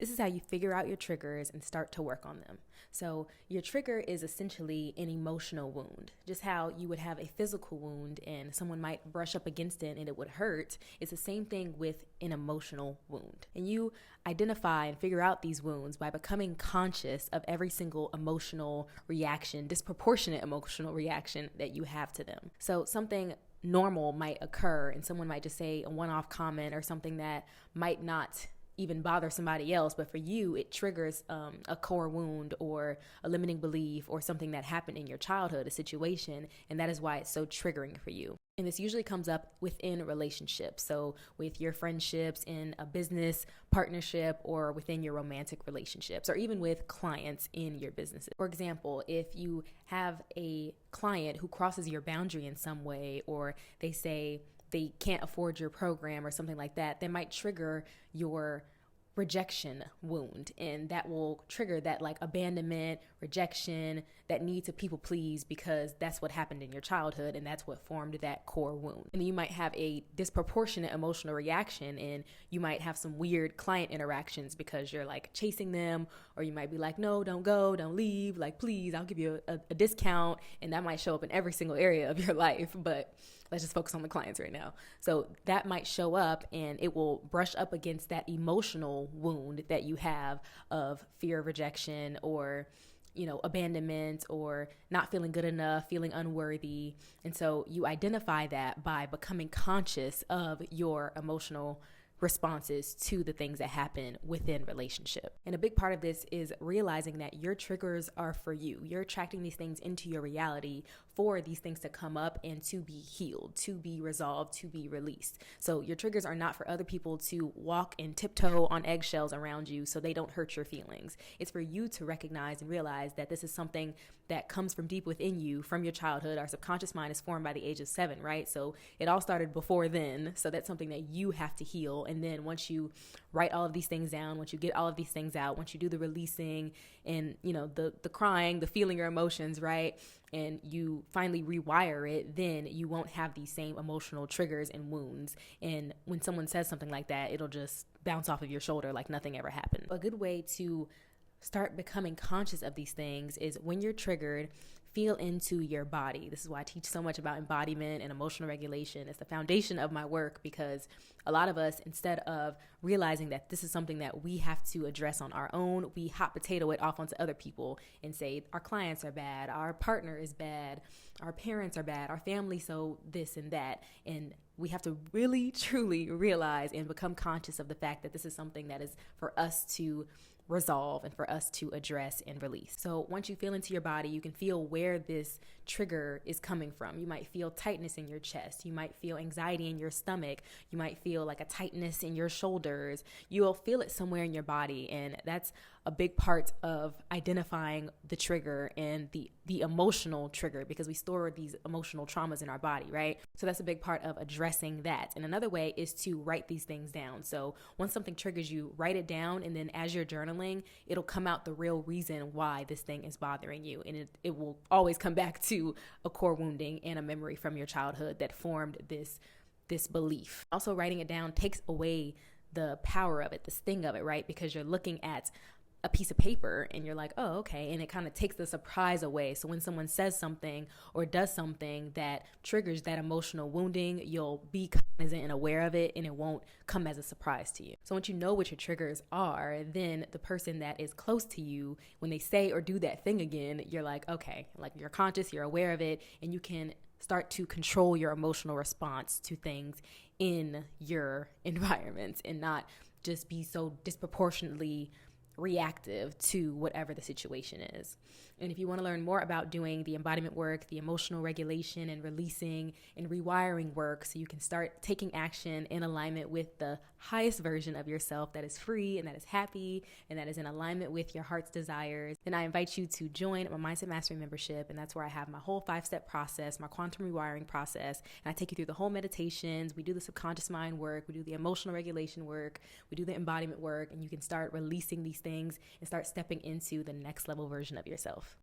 This is how you figure out your triggers and start to work on them. So your trigger is essentially an emotional wound. Just how you would have a physical wound and someone might brush up against it and it would hurt. It's the same thing with an emotional wound. And you identify and figure out these wounds by becoming conscious of every single emotional reaction, disproportionate emotional reaction that you have to them. So something normal might occur and someone might just say a one-off comment or something that might not even bother somebody else, but for you it triggers a core wound or a limiting belief or something that happened in your childhood, a situation, and that is why it's so triggering for you. And this usually comes up within relationships, so with your friendships, in a business partnership, or within your romantic relationships, or even with clients in your businesses. For example, if you have a client who crosses your boundary in some way, or they say they can't afford your program or something like that, that might trigger your rejection wound, and that will trigger that like abandonment, rejection, that need to people please because that's what happened in your childhood and that's what formed that core wound. And you might have a disproportionate emotional reaction, and you might have some weird client interactions because you're like chasing them, or you might be like, no, don't go, don't leave, like please, I'll give you a discount, and that might show up in every single area of your life, but let's just focus on the clients right now. So that might show up and it will brush up against that emotional wound that you have of fear of rejection, or abandonment, or not feeling good enough, feeling unworthy. And so you identify that by becoming conscious of your emotional responses to the things that happen within relationship. And a big part of this is realizing that your triggers are for you. You're attracting these things into your reality for these things to come up and to be healed, to be resolved, to be released. So your triggers are not for other people to walk and tiptoe on eggshells around you so they don't hurt your feelings. It's for you to recognize and realize that this is something that comes from deep within you, from your childhood. Our subconscious mind is formed by the age of 7, right? So it all started before then. So that's something that you have to heal. And then once you write all of these things down, once you get all of these things out, once you do the releasing and, the crying, the feeling your emotions, right? And you finally rewire it, then you won't have these same emotional triggers and wounds. And when someone says something like that, it'll just bounce off of your shoulder like nothing ever happened. A good way to start becoming conscious of these things is when you're triggered, feel into your body. This is why I teach so much about embodiment and emotional regulation. It's the foundation of my work, because a lot of us, instead of realizing that this is something that we have to address on our own, we hot potato it off onto other people and say our clients are bad, our partner is bad, our parents are bad, our family, so this and that. And we have to really, truly realize and become conscious of the fact that this is something that is for us to resolve and for us to address and release. So once you feel into your body, you can feel where this trigger is coming from. You might feel tightness in your chest. You might feel anxiety in your stomach. You might feel like a tightness in your shoulders. You'll feel it somewhere in your body, and that's a big part of identifying the trigger and the emotional trigger, because we store these emotional traumas in our body, right? So that's a big part of addressing that. And another way is to write these things down. So once something triggers you, write it down, and then as you're journaling, it'll come out the real reason why this thing is bothering you. And it will always come back to a core wounding and a memory from your childhood that formed this belief. Also, writing it down takes away the power of it, the sting of it, right? Because you're looking at a piece of paper and you're like, oh, okay. And it kind of takes the surprise away. So when someone says something or does something that triggers that emotional wounding, you'll be cognizant and aware of it, and it won't come as a surprise to you. So once you know what your triggers are, then the person that is close to you, when they say or do that thing again, you're like, okay, like you're conscious, you're aware of it, and you can start to control your emotional response to things in your environment and not just be so disproportionately reactive to whatever the situation is. And if you want to learn more about doing the embodiment work, the emotional regulation and releasing and rewiring work, so you can start taking action in alignment with the highest version of yourself that is free and that is happy and that is in alignment with your heart's desires, then I invite you to join my Mindset Mastery membership. And that's where I have my whole 5-step process, my quantum rewiring process. And I take you through the whole meditations. We do the subconscious mind work. We do the emotional regulation work. We do the embodiment work. And you can start releasing these things and start stepping into the next level version of yourself.